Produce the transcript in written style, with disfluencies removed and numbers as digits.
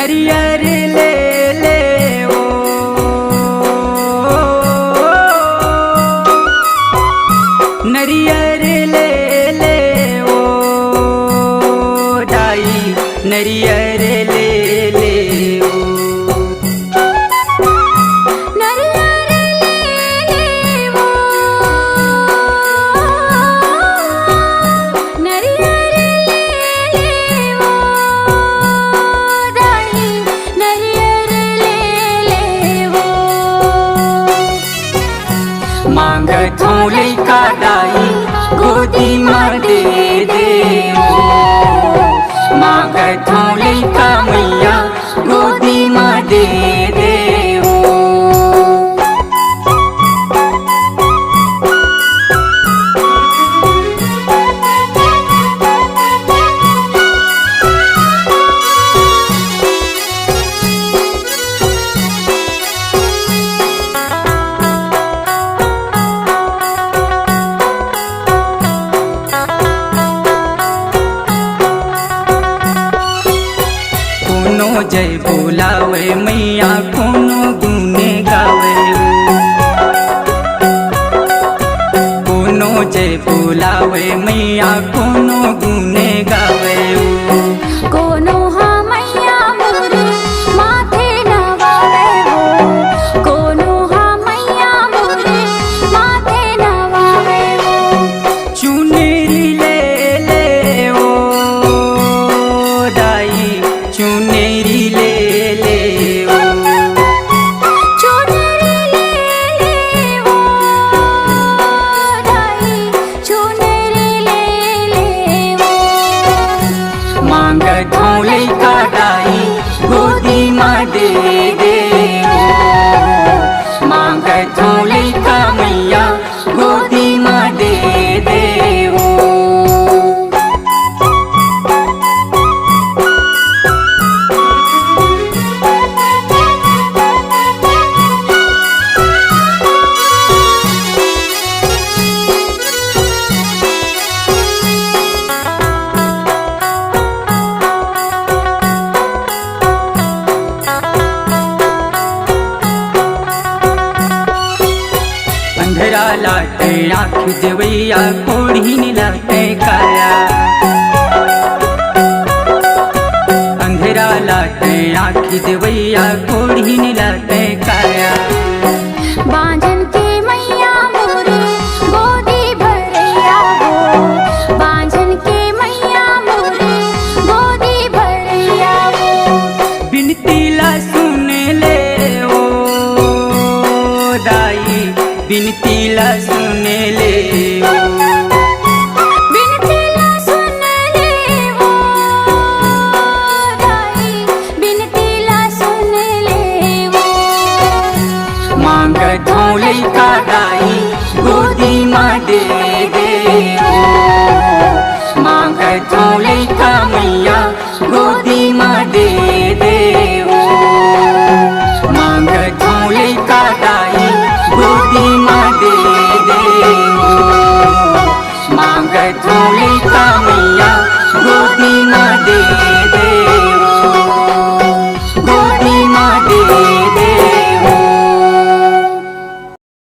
नरियर ले ले ओ नरियर ले ले ओ दाई नरियर ले ले ओ नरियर ले ले ओ नरियर ले ले ओ दाई नरियर ले ले ओ मांग थोले का दाई गोदी मार दे दे ओ मांग थोले का मैया गोदी मार दे दे ओ कोनो जय बोलावे मैया कोनो गुने गावे कोनो जय बोलावे मैया कोनो गुने गावे कोनो मैया मोरे माथे नवावे हो कोनो मैया मोरे माथे नवावे हो चुनेरी ले ले ओ दाई चुनेरी ले ले ओ चुनरी ले ले ओ दाई चुनरी ले ले ओ मांग थोले का दाई गोदी मार दे दे ओ मांग थोले का मैया गोदी मार दे दे ओ अंधेरा लाटे आँख देवैया कोढ़ी लाटे काया अंधेरा लाटे आँख देवैया कोढ़ी लाटे काया बांझन के मैया मोरे गोदी भरैया हो बांझन के मैया मोरे गोदी भरैया हो बिनती ला सुन ले ओ दाई बिनती ला सुन ले ओ बिनती ला सुन ले ओ दाई बिनती ला सुन ले ओ मांग थोले का दाई गोदी मार दे दे ओ मांग थोले का मैया गोदी मार दे दे ओ मांग थोले का दाई गोदी मार दे दे ओ मांग थोले का मैया गोदी मार दे